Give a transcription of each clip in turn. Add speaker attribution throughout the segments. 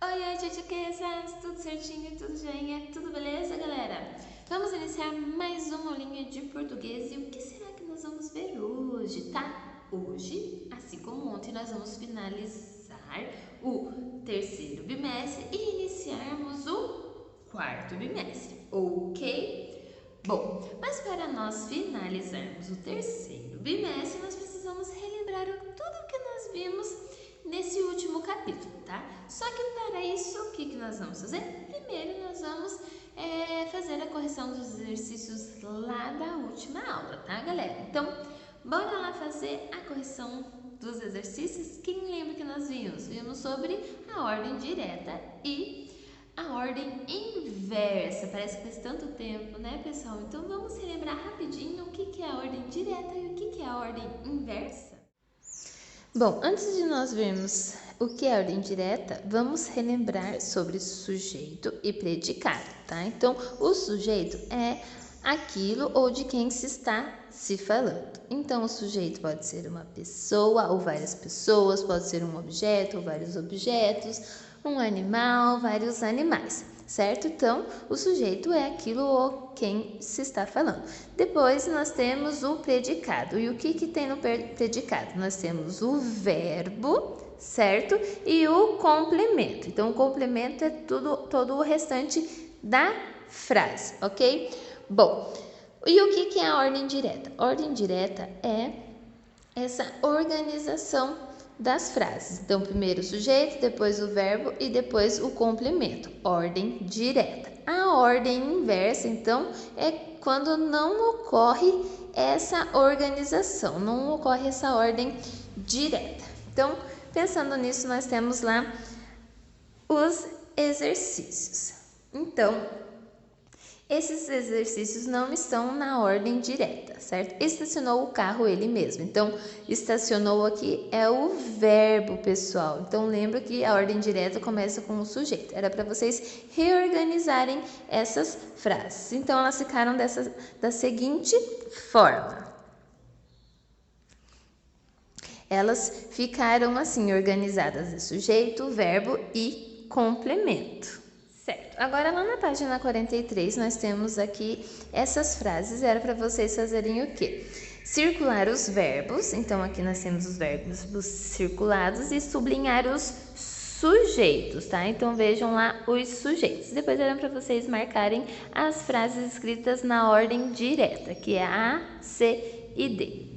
Speaker 1: Oi, tchutchuquezas! Tudo certinho, tudo joinha, tudo beleza, galera? Vamos iniciar mais uma aulinha de português e o que será que nós vamos ver hoje, tá? Hoje, assim como ontem, nós vamos finalizar o terceiro bimestre e iniciarmos o quarto bimestre, ok? Bom, mas para nós finalizarmos o terceiro bimestre, nós precisamos relembrar tudo o que nós vimos nesse último capítulo, tá? Só que para isso, o que nós vamos fazer? Primeiro nós vamos fazer a correção dos exercícios lá da última aula, tá, galera? Então, bora lá fazer a correção dos exercícios. Quem lembra que nós vimos? Vimos sobre a ordem direta e a ordem inversa. Parece que faz tanto tempo, né, pessoal? Então, vamos relembrar rapidinho o que é a ordem direta e o que é a ordem inversa? Bom, antes de nós vermos o que é a ordem direta, vamos relembrar sobre sujeito e predicado, tá? Então, o sujeito é aquilo ou de quem se está se falando. Então, o sujeito pode ser uma pessoa ou várias pessoas, pode ser um objeto ou vários objetos, um animal, vários animais, certo? Então, o sujeito é aquilo ou quem se está falando. Depois, nós temos o predicado. E o que tem no predicado? Nós temos o verbo, certo? E o complemento. Então, o complemento é todo o restante da frase, ok? Bom, e o que é a ordem direta? Ordem direta é essa organização das frases. Então, primeiro o sujeito, depois o verbo e depois o complemento. Ordem direta. A ordem inversa, então, é quando não ocorre essa organização, não ocorre essa ordem direta. Então, pensando nisso, nós temos lá os exercícios. Então, esses exercícios não estão na ordem direta, certo? Estacionou o carro ele mesmo. Então, estacionou aqui é o verbo, pessoal. Então, lembra que a ordem direta começa com o sujeito. Era para vocês reorganizarem essas frases. Então, elas ficaram da seguinte forma. Elas ficaram assim, organizadas: sujeito, verbo e complemento. Certo, agora lá na página 43 nós temos aqui essas frases, era para vocês fazerem o quê? Circular os verbos, então aqui nós temos os verbos circulados e sublinhar os sujeitos, tá? Então vejam lá os sujeitos. Depois era para vocês marcarem as frases escritas na ordem direta, que é A, C e D.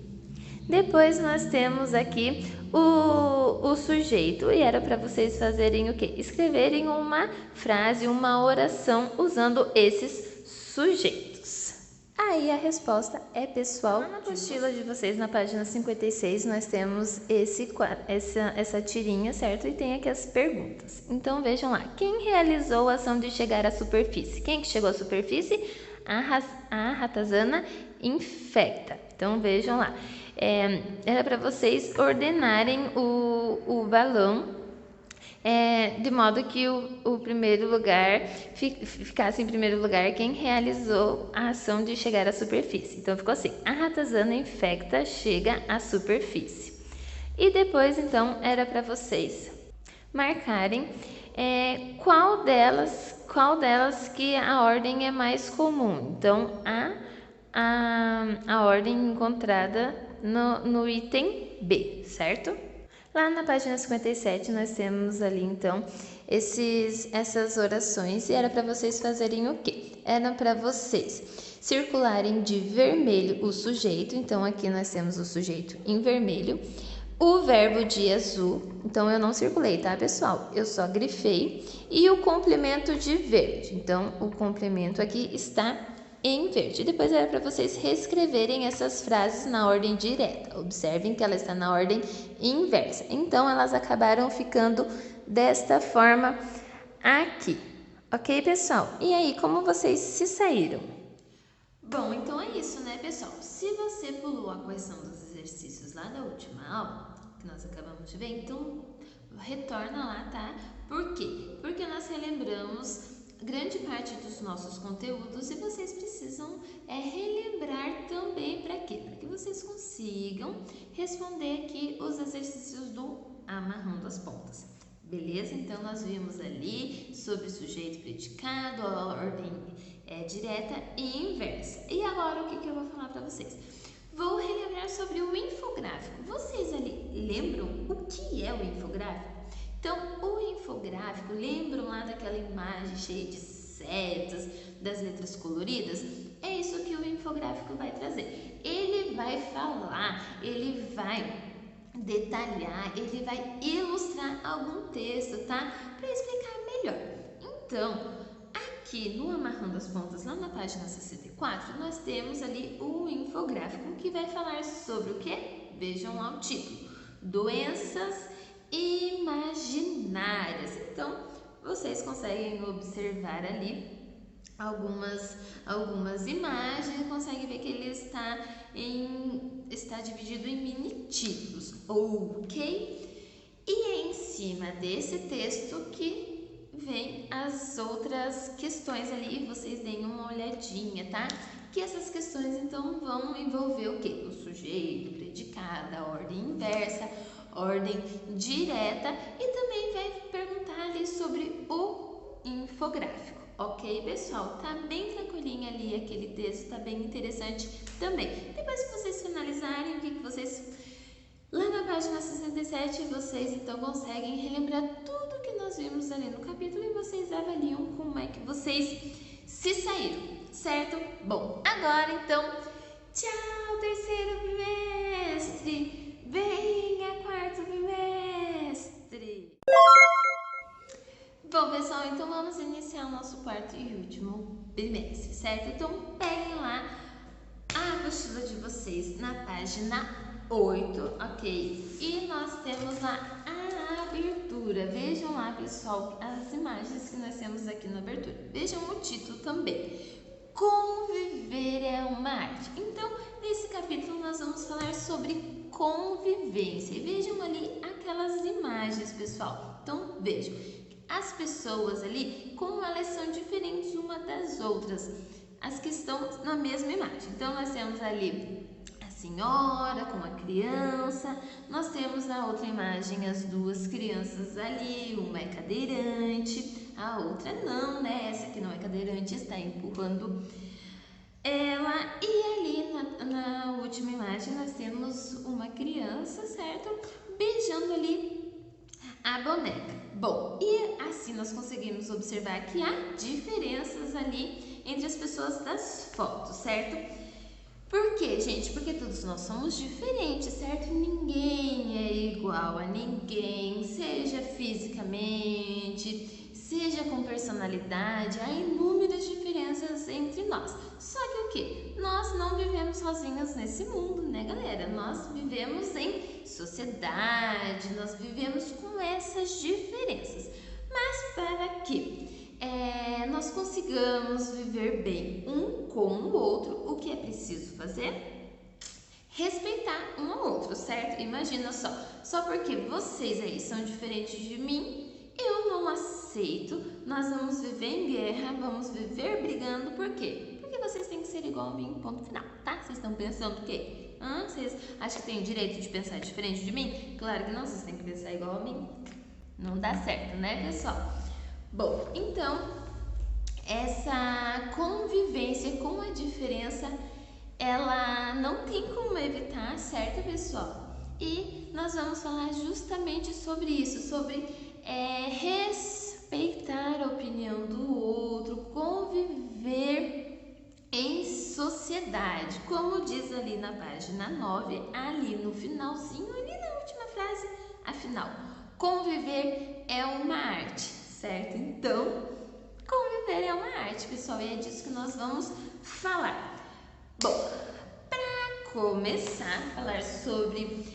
Speaker 1: Depois nós temos aqui o sujeito e era para vocês fazerem o quê? Escreverem uma frase, uma oração usando esses sujeitos. Aí a resposta é pessoal. Lá na apostila de vocês, na página 56, nós temos essa tirinha, certo? E tem aqui as perguntas. Então vejam lá, quem realizou a ação de chegar à superfície? Quem que chegou à superfície? A ratazana infecta. Então vejam lá. Era para vocês ordenarem o balão de modo que o primeiro lugar ficasse em primeiro lugar quem realizou a ação de chegar à superfície. Então ficou assim: a ratazana infecta chega à superfície. E depois então era para vocês marcarem qual delas que a ordem é mais comum. Então a ordem encontrada no item B, certo? Lá na página 57 nós temos ali então essas orações e era para vocês fazerem o quê? Era para vocês circularem de vermelho o sujeito, então aqui nós temos o sujeito em vermelho, o verbo de azul, então eu não circulei, tá, pessoal? Eu só grifei, e o complemento de verde, então o complemento aqui está em verde. Depois era para vocês reescreverem essas frases na ordem direta. Observem que ela está na ordem inversa. Então, elas acabaram ficando desta forma aqui. Ok, pessoal? E aí, como vocês se saíram? Bom, então é isso, né, pessoal? Se você pulou a correção dos exercícios lá da última aula, que nós acabamos de ver, então retorna lá, tá? Por quê? Porque nós relembramos grande parte dos nossos conteúdos e vocês precisam relembrar também para quê? Para que vocês consigam responder aqui os exercícios do amarrando as pontas. Beleza? Então, nós vimos ali sobre sujeito e predicado, a ordem direta e inversa. E agora, o que eu vou falar para vocês? Vou relembrar sobre o infográfico. Vocês ali lembram o que é o infográfico? Então, o infográfico, lembram lá daquela imagem cheia de setas, das letras coloridas? É isso que o infográfico vai trazer. Ele vai falar, ele vai detalhar, ele vai ilustrar algum texto, tá? Para explicar melhor. Então, aqui no Amarrando as Pontas, lá na página 64, nós temos ali o infográfico que vai falar sobre o quê? Vejam lá o título: Doenças imaginárias. Então, vocês conseguem observar ali algumas imagens, consegue ver que ele está dividido em mini títulos, ok? E é em cima desse texto que vem as outras questões ali, vocês deem uma olhadinha, tá? Que essas questões então vão envolver o quê? O sujeito, o predicado, a ordem inversa, ordem direta, e também vai perguntar ali sobre o infográfico. Ok, pessoal? Tá bem tranquilinho ali aquele texto, tá bem interessante também. Depois que vocês finalizarem, o que vocês... Lá na página 67, vocês então conseguem relembrar tudo que nós vimos ali no capítulo e vocês avaliam como é que vocês se saíram, certo? Bom, agora então, tchau, terceiro bimestre! Venha, quarto bimestre! Bom, pessoal, então vamos iniciar o nosso quarto e último bimestre, certo? Então, peguem lá a apostila de vocês na página 8, ok? E nós temos lá a abertura. Vejam lá, pessoal, as imagens que nós temos aqui na abertura. Vejam o título também. Conviver é uma arte. Então, nesse capítulo nós vamos falar sobre convivência. E vejam ali aquelas imagens, pessoal. Então, vejam. As pessoas ali, como elas são diferentes uma das outras, as que estão na mesma imagem. Então, nós temos ali a senhora com a criança, nós temos na outra imagem as duas crianças ali, uma é cadeirante, a outra não, né? Essa que não é cadeirante está empurrando ela. E ali na última imagem nós temos uma criança, certo? Beijando ali a boneca. Bom, e assim nós conseguimos observar que há diferenças ali entre as pessoas das fotos, certo? Por quê, gente? Porque todos nós somos diferentes, certo? Ninguém é igual a ninguém, seja fisicamente, seja com personalidade, há inúmeras diferenças entre nós. Só que o quê? Nós não vivemos sozinhos nesse mundo, né, galera? Nós vivemos em sociedade, nós vivemos com essas diferenças. Mas para que nós consigamos viver bem um com o outro, o que é preciso fazer? Respeitar um ao outro, certo? Imagina só porque vocês aí são diferentes de mim, eu não aceito, nós vamos viver em guerra, vamos viver brigando, por quê? Porque vocês têm que ser igual a mim, ponto final, tá? Vocês estão pensando o quê? Vocês acham que têm o direito de pensar diferente de mim? Claro que não, vocês têm que pensar igual a mim. Não dá certo, né, pessoal? Bom, então, essa convivência com a diferença, ela não tem como evitar, certo, pessoal? E nós vamos falar justamente sobre isso, sobre respeitar a opinião do outro, conviver em sociedade, como diz ali na página 9, ali no finalzinho, ali na última frase, afinal, conviver é uma arte, certo? Então, conviver é uma arte, pessoal, e é disso que nós vamos falar. Bom, para começar a falar sobre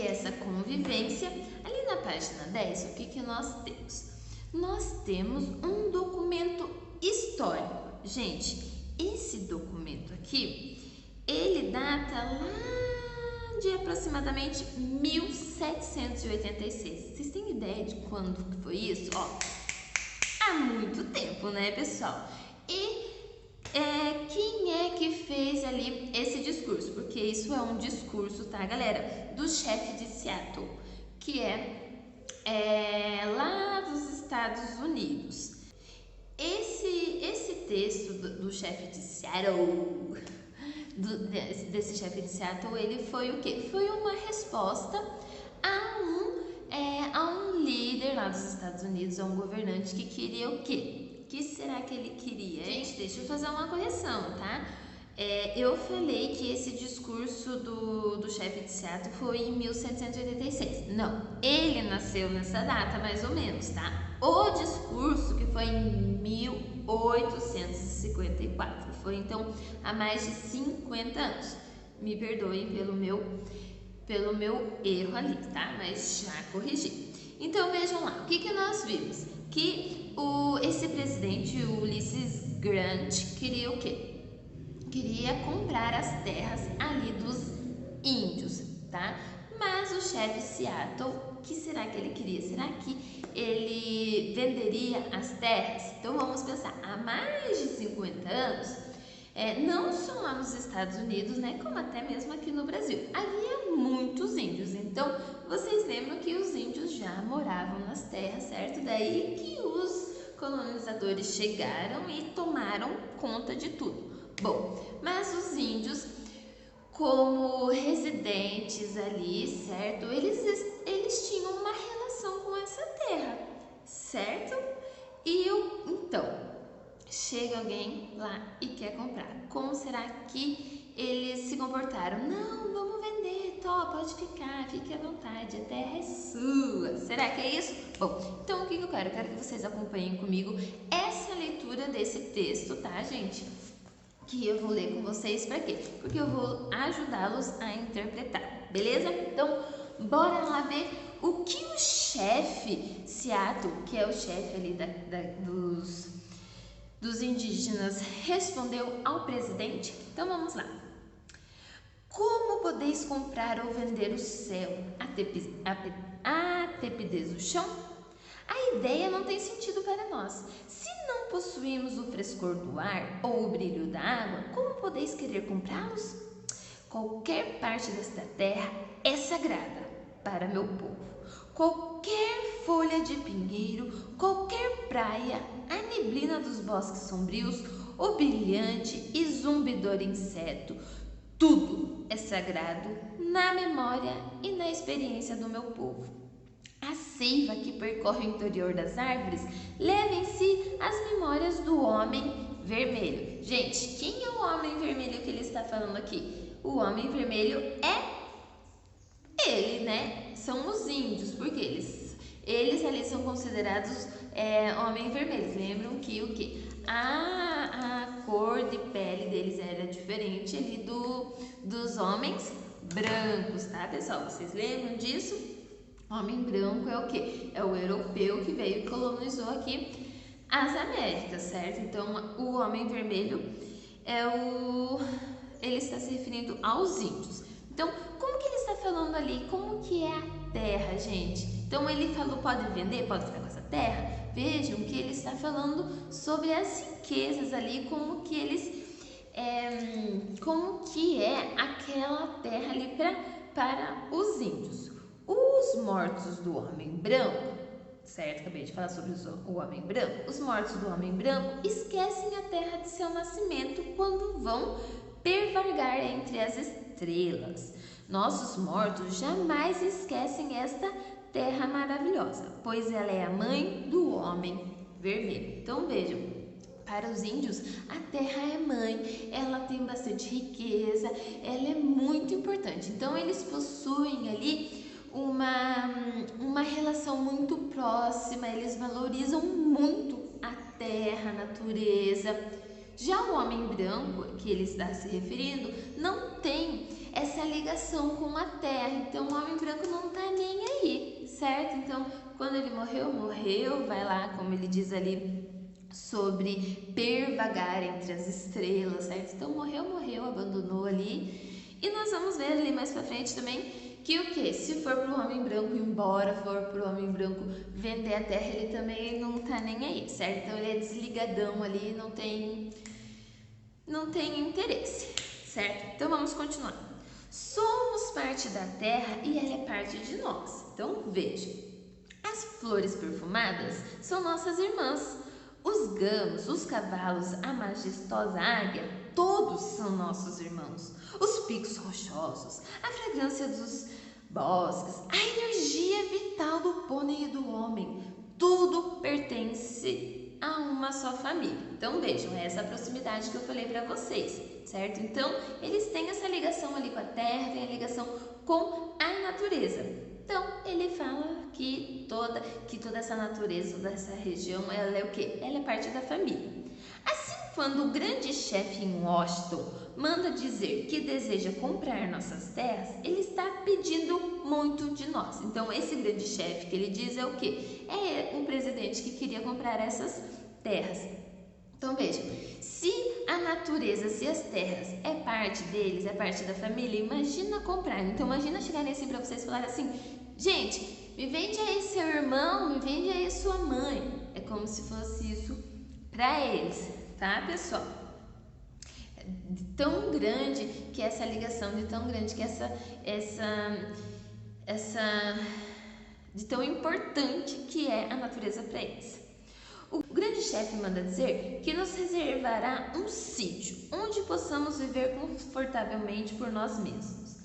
Speaker 1: essa convivência, ali na página 10, o que nós temos? Nós temos um documento histórico. Gente, esse documento aqui, ele data lá de aproximadamente 1786. Vocês têm ideia de quando que foi isso? Há muito tempo, né, pessoal? E quem é que fez ali esse discurso? Porque isso é um discurso, tá, galera? Do chefe de Seattle, que é lá dos Estados Unidos. Esse texto do chefe de Seattle, desse chefe de Seattle, ele foi o quê? Foi uma resposta a um líder lá dos Estados Unidos, a um governante que queria o quê? O que será que ele queria? Gente, deixa eu fazer uma correção, tá? Eu falei que esse discurso do chefe de Seattle foi em 1786. Não, ele nasceu nessa data, mais ou menos, tá? O discurso que foi em 1854. Foi, então, há mais de 50 anos. Me perdoem pelo meu erro ali, tá? Mas já corrigi. Então, vejam lá, o que nós vimos? Que esse presidente, o Ulysses Grant, queria o quê? Queria comprar as terras ali dos índios, tá? Mas o chefe Seattle, o que será que ele queria? Será que ele venderia as terras? Então vamos pensar, há mais de 50 anos, não só lá nos Estados Unidos, né, como até mesmo aqui no Brasil, havia muitos índios. Então vocês lembram que os índios já moravam nas terras, certo? Daí que os colonizadores chegaram e tomaram conta de tudo. Bom, mas os índios, como residentes ali, certo? Eles tinham uma relação com essa terra, certo? Então, chega alguém lá e quer comprar. Como será que eles se comportaram? Não, vamos vender, pode ficar, fique à vontade, a terra é sua. Será que é isso? Bom, então o que eu quero? Eu quero que vocês acompanhem comigo essa leitura desse texto, tá, gente? Que eu vou ler com vocês para quê? Porque eu vou ajudá-los a interpretar, beleza? Então, bora lá ver o que o chefe Seattle, que é o chefe ali dos indígenas, respondeu ao presidente. Então, vamos lá. Como podeis comprar ou vender o céu, a tepidez do chão? A ideia não tem sentido para nós. Se não possuímos o frescor do ar ou o brilho da água, como podeis querer comprá-los? Qualquer parte desta terra é sagrada para meu povo. Qualquer folha de pinheiro, qualquer praia, a neblina dos bosques sombrios, o brilhante e zumbidor inseto, tudo é sagrado na memória e na experiência do meu povo. A seiva que percorre o interior das árvores leva em si as memórias do homem vermelho. Gente, quem é o homem vermelho que ele está falando aqui? O homem vermelho é ele, né? São os índios, porque eles ali são considerados homens vermelhos. Lembram que o quê? A cor de pele deles era diferente ali dos homens brancos, tá, pessoal? Vocês lembram disso? Homem branco é o quê? É o europeu que veio e colonizou aqui as Américas, certo? Então, o homem vermelho ele está se referindo aos índios. Então, como que ele está falando ali? Como que é a terra, gente? Então, ele falou, pode vender, pode ficar com essa terra? Vejam que ele está falando sobre as riquezas ali, como que é aquela terra ali para os índios. Os mortos do homem branco, certo? Acabei de falar sobre o homem branco. Os mortos do homem branco esquecem a terra de seu nascimento quando vão pervagar entre as estrelas. Nossos mortos jamais esquecem esta terra maravilhosa, pois ela é a mãe do homem vermelho. Então vejam, para os índios, a terra é mãe, ela tem bastante riqueza, ela é muito importante. Então eles possuem ali uma relação muito próxima, eles valorizam muito a terra, a natureza. Já o homem branco, que ele está se referindo, não tem essa ligação com a terra, então o homem branco não está nem aí, certo? Então, quando ele morreu, vai lá, como ele diz ali, sobre pervagar entre as estrelas, certo? Então, morreu, abandonou ali. E nós vamos ver ali mais pra frente também que o que? Se for pro homem branco ir embora, for pro homem branco vender a terra, ele também não tá nem aí, certo? Então ele é desligadão ali, não tem interesse, certo? Então vamos continuar. Somos parte da terra e ela é parte de nós. Então veja, flores perfumadas são nossas irmãs. Os gamos, os cavalos, a majestosa águia, todos são nossos irmãos. Os picos rochosos, a fragrância dos bosques, a energia vital do pônei e do homem, tudo pertence a uma só família. Então vejam, é essa proximidade que eu falei para vocês, certo? Então eles têm essa ligação ali com a terra, tem a ligação com a natureza. Então ele fala que toda essa natureza, toda essa região, ela é o quê? Ela é parte da família. Assim, quando o grande chefe em Washington manda dizer que deseja comprar nossas terras, ele está pedindo muito de nós. Então esse grande chefe que ele diz é o quê? É um presidente que queria comprar essas terras. Então vejam, se a natureza, se as terras é parte deles, é parte da família, imagina comprar. Então imagina chegarem assim para vocês e falarem assim: gente, me vende aí seu irmão, me vende aí sua mãe. É como se fosse isso para eles, tá, pessoal? De tão grande que é essa ligação, de tão grande que de tão importante que é a natureza para eles. O grande chefe manda dizer que nos reservará um sítio onde possamos viver confortavelmente por nós mesmos.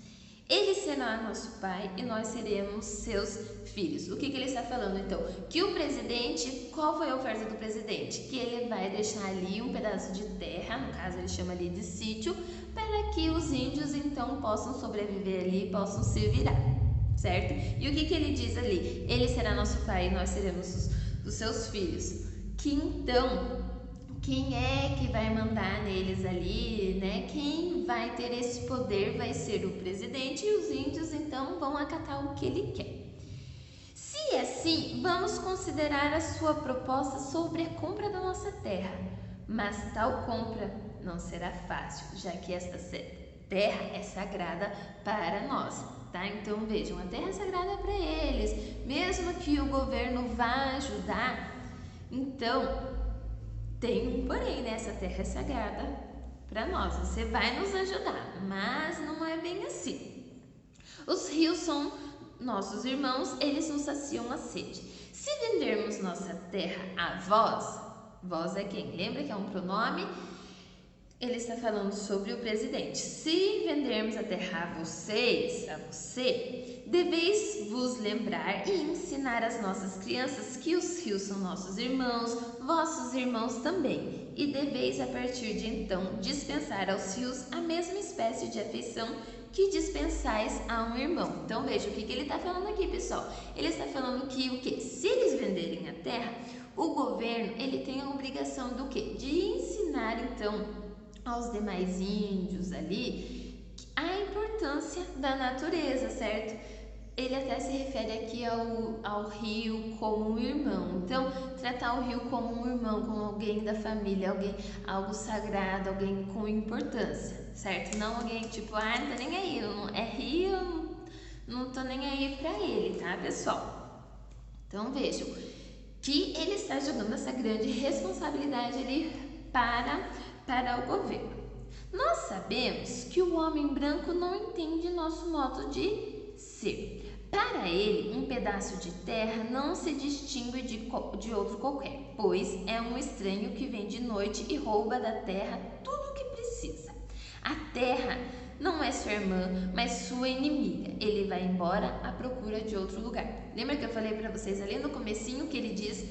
Speaker 1: Ele será nosso pai e nós seremos seus filhos. O que ele está falando então? Que o presidente, qual foi a oferta do presidente? Que ele vai deixar ali um pedaço de terra, no caso ele chama ali de sítio, para que os índios então possam sobreviver ali, possam se virar, certo? E o que ele diz ali? Ele será nosso pai e nós seremos os seus filhos. Que então, quem é que vai mandar neles ali, né? Quem vai ter esse poder vai ser o presidente e os índios então vão acatar o que ele quer. Se é assim, vamos considerar a sua proposta sobre a compra da nossa terra, mas tal compra não será fácil, já que esta terra é sagrada para nós, tá? Então vejam, a terra é sagrada para eles, mesmo que o governo vá ajudar. Então, tem um porém, né? Essa terra é sagrada para nós. Você vai nos ajudar, mas não é bem assim. Os rios são nossos irmãos, eles nos saciam a sede. Se vendermos nossa terra a vós é quem? Lembra que é um pronome? Ele está falando sobre o presidente. Se vendermos a terra a você, deveis vos lembrar e ensinar às nossas crianças que os rios são nossos irmãos, vossos irmãos também, e deveis a partir de então dispensar aos rios a mesma espécie de afeição que dispensais a um irmão. Então veja o que ele está falando aqui, pessoal. Ele está falando que o que? Se eles venderem a terra, o governo ele tem a obrigação do que? De ensinar então aos demais índios ali a importância da natureza, certo? Ele até se refere aqui ao rio como um irmão. Então, tratar o rio como um irmão, como alguém da família, algo sagrado, alguém com importância, certo? Não alguém tipo, não tô nem aí, não é rio, não tô nem aí pra ele, tá, pessoal? Então, vejam que ele está jogando essa grande responsabilidade ali para o governo. Nós sabemos que o homem branco não entende nosso modo de ser. Para ele, um pedaço de terra não se distingue de outro qualquer, pois é um estranho que vem de noite e rouba da terra tudo o que precisa. A terra não é sua irmã, mas sua inimiga. Ele vai embora à procura de outro lugar. Lembra que eu falei para vocês ali no comecinho que ele diz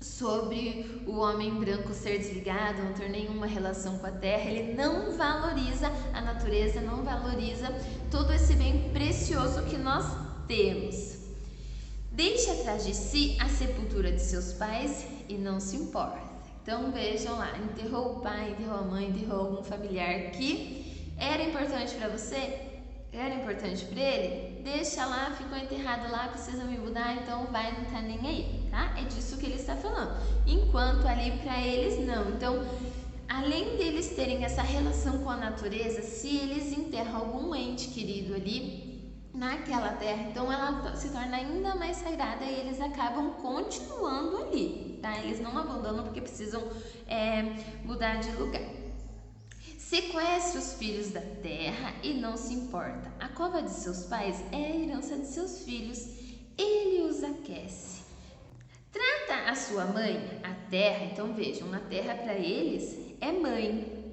Speaker 1: sobre o homem branco ser desligado, não ter nenhuma relação com a terra? Ele não valoriza a natureza, não valoriza todo esse bem precioso que nós temos. Deixa atrás de si a sepultura de seus pais e não se importa. Então vejam lá, enterrou o pai, enterrou a mãe, enterrou algum familiar que era importante para você? Era importante para ele? Deixa lá, ficou enterrado lá, precisa me mudar, então vai, não tá nem aí, tá? É disso que ele está falando. Enquanto ali para eles não. Então, além deles terem essa relação com a natureza, se eles enterram algum ente querido ali naquela terra, então ela se torna ainda mais sagrada e eles acabam continuando ali, tá? Eles não abandonam porque precisam mudar de lugar. Sequestre os filhos da terra e não se importa. A cova de seus pais é a herança de seus filhos. Ele os aquece a sua mãe, a terra, então vejam, a terra para eles é mãe.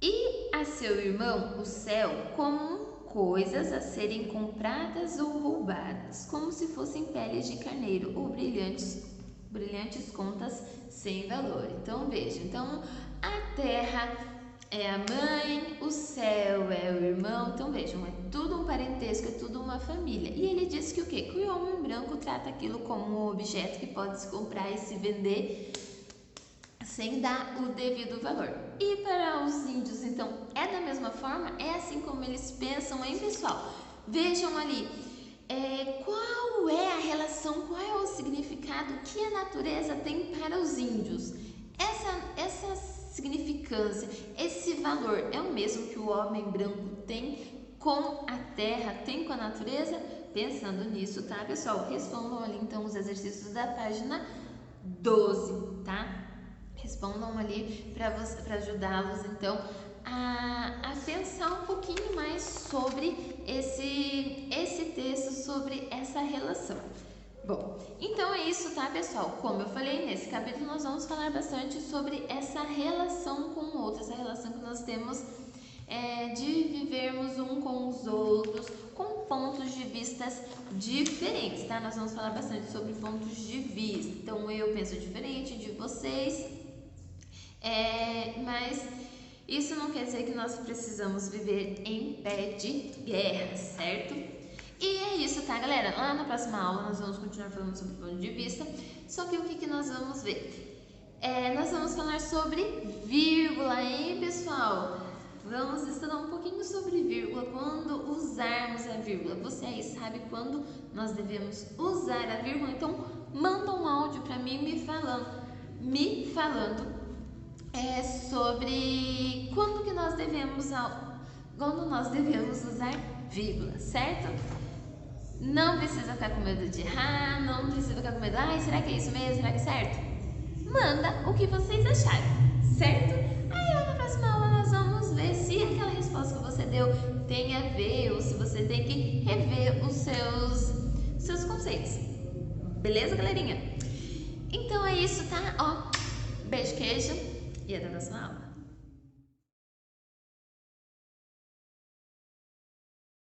Speaker 1: E a seu irmão, o céu, como coisas a serem compradas ou roubadas, como se fossem peles de carneiro ou brilhantes contas sem valor. Então veja, então a terra é a mãe, o céu é o irmão. Então vejam, é tudo um parentesco, é tudo uma família. E ele diz que o quê? Que o homem branco trata aquilo como um objeto que pode se comprar e se vender sem dar o devido valor. E para os índios, então, é da mesma forma? É assim como eles pensam, hein, pessoal? Vejam ali, qual é a relação, qual é o significado que a natureza tem para os índios? Essa significância, esse valor é o mesmo que o homem branco tem com a terra, tem com a natureza? Pensando nisso, tá, pessoal? Respondam ali, então, os exercícios da página 12, tá? Respondam ali para ajudá-los, então, a pensar um pouquinho mais sobre esse texto, sobre essa relação. Bom, então é isso, tá, pessoal? Como eu falei, nesse capítulo nós vamos falar bastante sobre essa relação com o outro, essa relação que nós temos de vivermos um com os outros, com pontos de vistas diferentes, tá? Nós vamos falar bastante sobre pontos de vista. Então, eu penso diferente de vocês, mas isso não quer dizer que nós precisamos viver em pé de guerra, certo? E é isso, tá, galera? Lá na próxima aula nós vamos continuar falando sobre ponto de vista, só que o que nós vamos ver? Nós vamos falar sobre vírgula, hein, pessoal? Vamos estudar um pouquinho sobre vírgula, quando usarmos a vírgula. Você aí sabe quando nós devemos usar a vírgula? Então, manda um áudio para mim me falando sobre quando nós devemos usar vírgula, certo? Não precisa ficar com medo de errar, não precisa ficar com medo, será que é isso mesmo? Será que é certo? Manda o que vocês acharem, certo? Aí lá na próxima aula nós vamos ver se aquela resposta que você deu tem a ver ou se você tem que rever os seus conceitos. Beleza, galerinha? Então é isso, tá? Beijo, queijo e até a próxima aula.